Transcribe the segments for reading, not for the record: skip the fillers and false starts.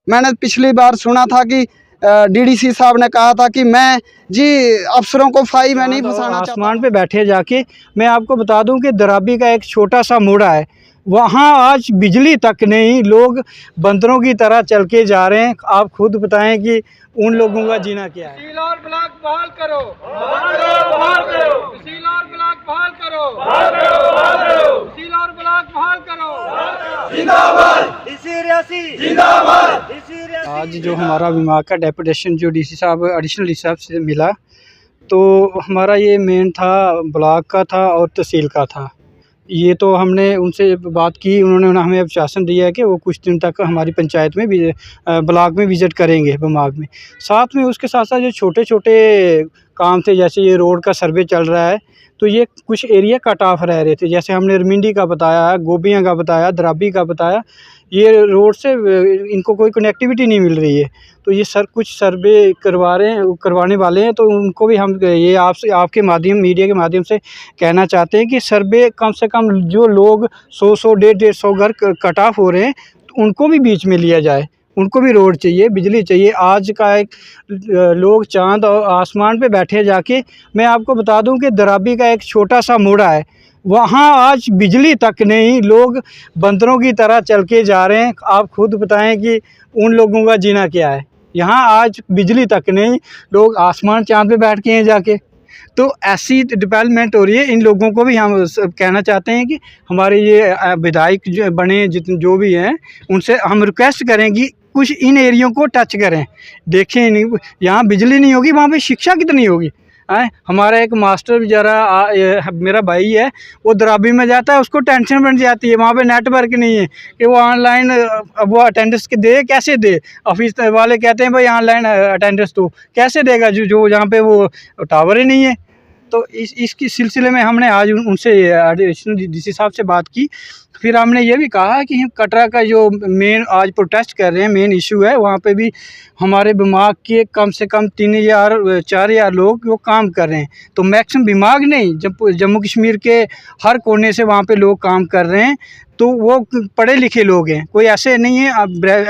मैंने पिछली बार सुना था कि डीडीसी साहब ने कहा था कि मैं जी अफसरों को फाई में नहीं फंसाना चाहता। आसमान पे बैठे जाके मैं आपको बता दूं कि दराबी का एक छोटा सा मोड़ा है, वहाँ आज बिजली तक नहीं, लोग बंदरों की तरह चल के जा रहे हैं। आप खुद बताएं कि उन लोगों का जीना क्या है। तहसील और ब्लॉक बहाल करो, तहसील और ब्लॉक बहाल करो, तहसील और ब्लॉक बहाल करो। जिंदाबाद डीसी रियासी, जिंदाबाद डीसी रियासी। आज जो हमारा विभाग का डेपुटेशन जो डीसी साहब एडिशनल डीसी साहब से मिला, तो हमारा ये मेन था ब्लॉक का था और तहसील का था। ये तो हमने उनसे बात की, उन्होंने हमें आश्वासन दिया है कि वो कुछ दिन तक हमारी पंचायत में भी ब्लॉक में विज़िट करेंगे विभाग में। साथ में उसके साथ साथ जो छोटे छोटे काम थे, जैसे ये रोड का सर्वे चल रहा है, तो ये कुछ एरिया कट ऑफ रह रहे थे। जैसे हमने रमिंडी का बताया, गोबियाँ का बताया, दराबी का बताया, ये रोड से इनको कोई कनेक्टिविटी नहीं मिल रही है। तो ये कुछ सर्वे करवाने वाले हैं, तो उनको भी हम ये आपसे आपके माध्यम मीडिया के माध्यम से कहना चाहते हैं कि सर्वे कम से कम जो लोग 100 150 घर कट ऑफ हो रहे हैं, तो उनको भी बीच में लिया जाए। उनको भी रोड चाहिए, बिजली चाहिए। आज का एक लोग चाँद और आसमान पे बैठे जाके मैं आपको बता दूं कि दराबी का एक छोटा सा मोड़ा है, वहाँ आज बिजली तक नहीं, लोग बंदरों की तरह चल के जा रहे हैं। आप खुद बताएं कि उन लोगों का जीना क्या है। यहाँ आज बिजली तक नहीं, लोग आसमान चाँद पे बैठ के हैं जाके। तो ऐसी डेवलपमेंट हो रही है। इन लोगों को भी हम कहना चाहते हैं कि हमारे ये विधायक जो बने जितने जो भी हैं, उनसे हम रिक्वेस्ट करें कि कुछ इन एरियो को टच करें। देखें, नहीं यहाँ बिजली नहीं होगी, वहाँ पे शिक्षा कितनी होगी। हमारा एक मास्टर बेचारा मेरा भाई है, वो दराबी में जाता है, उसको टेंशन बन जाती है, वहाँ पे नेटवर्क नहीं है कि वो ऑनलाइन अब वो अटेंडेंस के दे, कैसे दे। ऑफिस वाले कहते हैं भाई ऑनलाइन अटेंडेंस तो कैसे देगा जो जहाँ पे वो टावर ही नहीं है। तो इसकी सिलसिले में हमने आज उनसे एडिशनल डीसी साहब से बात की। फिर हमने ये भी कहा कि हम कटरा का जो मेन आज प्रोटेस्ट कर रहे हैं, मेन इशू है, वहाँ पे भी हमारे दिमाग के कम से कम 3000 4000 लोग वो काम कर रहे हैं। तो मैक्सिमम दिमाग नहीं, जब जम्मू कश्मीर के हर कोने से वहाँ पे लोग काम कर रहे हैं, तो वो पढ़े लिखे लोग हैं, कोई ऐसे नहीं है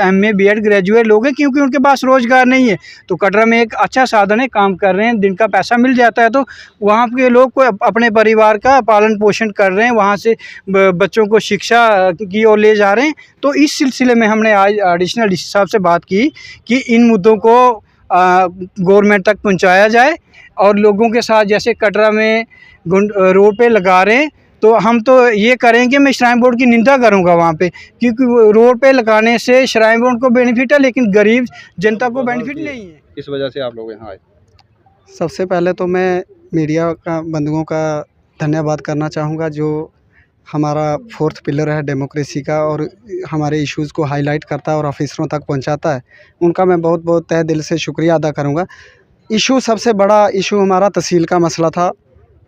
MA BEd ग्रेजुएट लोग हैं, क्योंकि उनके पास रोज़गार नहीं है। तो कटरा में एक अच्छा साधन है, काम कर रहे हैं, दिन का पैसा मिल जाता है, तो वहाँ के लोग को अपने परिवार का पालन पोषण कर रहे हैं, वहाँ से बच्चों को शिक्षा की ओर ले जा रहे हैं। तो इस सिलसिले में हमने आज एडिशनल डीसी साहब से बात की कि इन मुद्दों को गवर्नमेंट तक पहुँचाया जाए। और लोगों के साथ जैसे कटरा में रोड पे लगा रहे हैं, तो हम तो ये करेंगे, मैं श्राइन बोर्ड की निंदा करूंगा वहाँ पे, क्योंकि रोड पे लगाने से श्राइन बोर्ड को बेनिफिट है, लेकिन गरीब जनता को बेनिफिट नहीं है। इस वजह से आप लोग यहाँ आए। सबसे पहले तो मैं मीडिया का बंधुओं का धन्यवाद करना चाहूँगा, जो हमारा फोर्थ पिलर है डेमोक्रेसी का, और हमारे इश्यूज़ को हाईलाइट करता है और ऑफिसरों तक पहुँचाता है। उनका मैं बहुत बहुत तहे दिल से शुक्रिया अदा करूँगा। इशू सबसे बड़ा इशू हमारा तहसील का मसला था,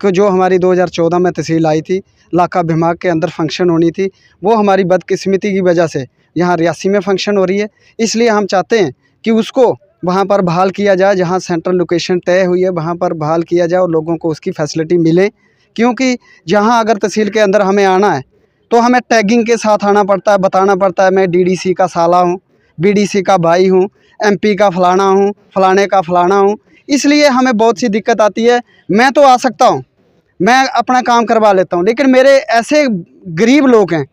कि जो हमारी 2014 में तहसील आई थी, लाका विभाग के अंदर फंक्शन होनी थी, वो हमारी बदकिस्मती की वजह से यहाँ रियासी में फंक्शन हो रही है। इसलिए हम चाहते हैं कि उसको वहाँ पर बहाल किया जाए, जहाँ सेंट्रल लोकेशन तय हुई है वहाँ पर बहाल किया जाए और लोगों को उसकी फैसिलिटी मिले। क्योंकि जहाँ अगर तहसील के अंदर हमें आना है, तो हमें टैगिंग के साथ आना पड़ता है, बताना पड़ता है मैं DDC का साला हूँ, BDC का भाई हूँ, MP का फलाना हूँ, फलाने का फलाना हूँ। इसलिए हमें बहुत सी दिक्कत आती है। मैं तो आ सकता हूँ, मैं अपना काम करवा लेता हूँ, लेकिन मेरे ऐसे गरीब लोग हैं,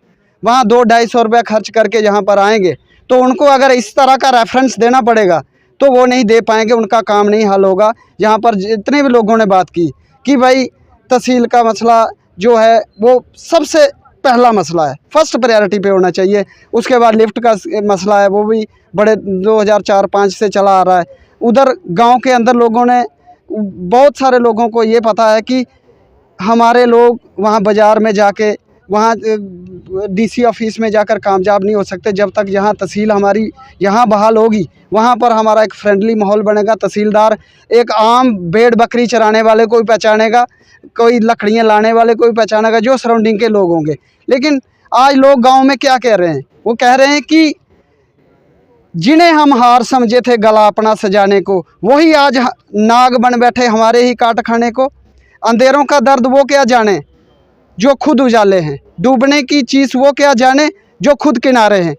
वहाँ 200-250 रुपया खर्च करके जहाँ पर आएंगे, तो उनको अगर इस तरह का रेफरेंस देना पड़ेगा तो वो नहीं दे पाएंगे, उनका काम नहीं हल होगा। यहाँ पर जितने भी लोगों ने बात की कि भाई तहसील का मसला जो है वो सबसे पहला मसला है, फर्स्ट प्रायोरिटी पे होना चाहिए। उसके बाद लिफ्ट का मसला है, वो भी बड़े 2004-5 से चला आ रहा है। उधर गांव के अंदर लोगों ने, बहुत सारे लोगों को ये पता है कि हमारे लोग वहाँ बाज़ार में जाके, वहाँ DC ऑफिस में जाकर कामयाब नहीं हो सकते जब तक यहाँ तहसील हमारी यहाँ बहाल होगी। वहाँ पर हमारा एक फ्रेंडली माहौल बनेगा। तहसीलदार एक आम भेड़ बकरी चराने वाले को भी पहचानेगा, कोई लकड़ियाँ लाने वाले को भी पहचानेगा, जो सराउंडिंग के लोग होंगे। लेकिन आज लोग गाँव में क्या कह रहे हैं, वो कह रहे हैं कि जिन्हें हम हार समझे थे गला अपना सजाने को, वही आज नाग बन बैठे हमारे ही काट खाने को। अंधेरों का दर्द वो क्या जाने जो खुद उजाले हैं, डूबने की चीज़ वो क्या जाने जो खुद किनारे हैं।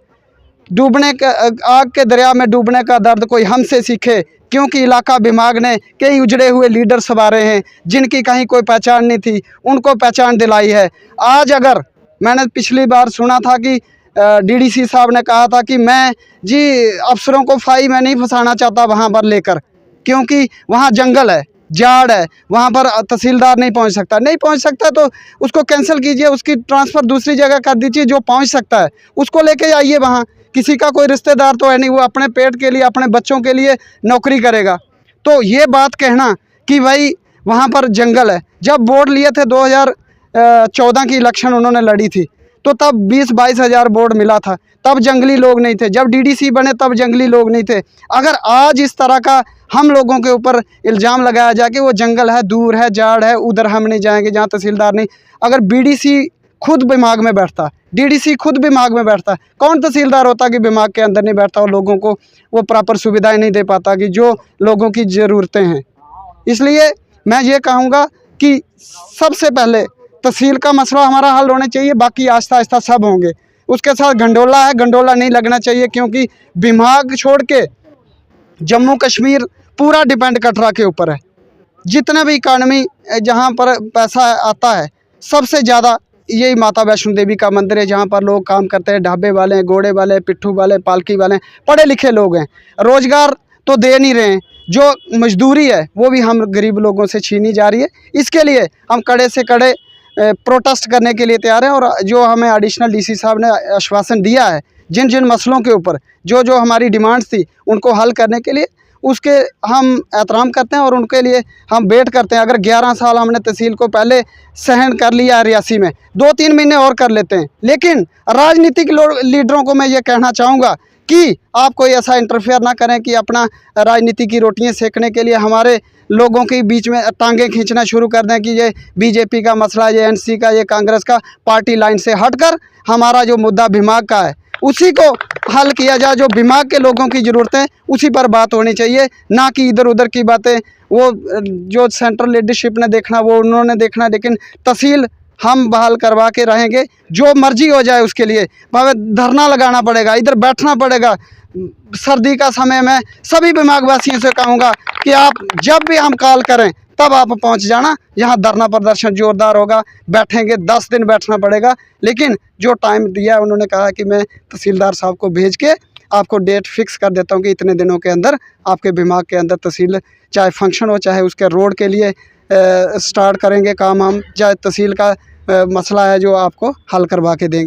डूबने का आग के दरिया में डूबने का दर्द कोई हमसे सीखे, क्योंकि इलाका विभाग ने कई उजड़े हुए लीडर संवारे हैं जिनकी कहीं कोई पहचान नहीं थी, उनको पहचान दिलाई है। आज अगर मैंने पिछली बार सुना था कि डीडीसी साहब ने कहा था कि मैं जी अफसरों को फाई में नहीं फंसाना चाहता वहाँ पर लेकर, क्योंकि वहाँ जंगल है, जाड़ है, वहाँ पर तहसीलदार नहीं पहुँच सकता। नहीं पहुँच सकता तो उसको कैंसिल कीजिए, उसकी ट्रांसफ़र दूसरी जगह कर दीजिए, जो पहुँच सकता है उसको लेके आइए वहाँ। किसी का कोई रिश्तेदार तो है नहीं, वो अपने पेट के लिए, अपने बच्चों के लिए नौकरी करेगा। तो ये बात कहना कि भाई वहाँ पर जंगल है, जब वोट लिए थे 2014 की इलेक्शन उन्होंने लड़ी थी, तो तब 20-22 हज़ार वोट मिला था, तब जंगली लोग नहीं थे। जब डीडीसी बने तब जंगली लोग नहीं थे। अगर आज इस तरह का हम लोगों के ऊपर इल्ज़ाम लगाया जाए कि वो जंगल है, दूर है, जाड़ है, उधर हम नहीं जाएंगे जहाँ तहसीलदार नहीं, अगर बीडीसी खुद दिमाग में बैठता, डीडीसी खुद दिमाग में बैठता, कौन तहसीलदार होता कि दिमाग के अंदर नहीं बैठता और लोगों को वो प्रॉपर सुविधाएं नहीं दे पाता कि जो लोगों की ज़रूरतें हैं। इसलिए मैं ये कहूँगा कि सबसे पहले तहसील का मसला हमारा हल होना चाहिए, बाकी आहिस्ता आहिस्ता सब होंगे। उसके साथ गंडोला है, गंडोला नहीं लगना चाहिए, क्योंकि दिमाग छोड़ के जम्मू कश्मीर पूरा डिपेंड कटरा के ऊपर है। जितने भी इकानमी जहाँ पर पैसा आता है सबसे ज़्यादा यही माता वैष्णो देवी का मंदिर है, जहाँ पर लोग काम करते हैं, ढाबे वाले, घोड़े वाले, पिट्ठू वाले, पालकी वाले, पढ़े लिखे लोग हैं। रोज़गार तो दे नहीं रहे हैं, जो मजदूरी है वो भी हम गरीब लोगों से छीनी जा रही है। इसके लिए हम कड़े से कड़े प्रोटेस्ट करने के लिए तैयार हैं। और जो हमें एडिशनल डीसी साहब ने आश्वासन दिया है, जिन जिन मसलों के ऊपर जो जो हमारी डिमांड्स थी उनको हल करने के लिए, उसके हम एहतराम करते हैं और उनके लिए हम वेट करते हैं। अगर 11 साल हमने तहसील को पहले सहन कर लिया है रियासी में, 2-3 महीने और कर लेते हैं। लेकिन राजनीतिक लीडरों को मैं ये कहना चाहूँगा कि आप कोई ऐसा इंटरफेयर ना करें कि अपना राजनीति की रोटियां सेकने के लिए हमारे लोगों के बीच में टांगें खींचना शुरू कर दें कि ये बीजेपी का मसला, ये एनसी का, ये कांग्रेस का, पार्टी लाइन से हटकर हमारा जो मुद्दा दिमाग का है उसी को हल किया जाए। जो दिमाग के लोगों की ज़रूरतें उसी पर बात होनी चाहिए, ना कि इधर उधर की बातें। वो जो सेंट्रल लीडरशिप ने देखना वो उन्होंने देखना, लेकिन तहसील हम बहाल करवा के रहेंगे, जो मर्जी हो जाए उसके लिए। हमें धरना लगाना पड़ेगा, इधर बैठना पड़ेगा। सर्दी का समय में सभी विभागवासियों से कहूँगा कि आप जब भी हम कॉल करें तब आप पहुंच जाना। यहाँ धरना प्रदर्शन जोरदार होगा, बैठेंगे, 10 दिन बैठना पड़ेगा। लेकिन जो टाइम दिया उन्होंने कहा कि मैं तहसीलदार साहब को भेज के आपको डेट फिक्स कर देता हूँ कि इतने दिनों के अंदर आपके दिमाग के अंदर तहसील, चाहे फंक्शन हो, चाहे उसके रोड के लिए स्टार्ट करेंगे काम हम, चाहे तहसील का मसला है जो आपको हल करवा के देंगे।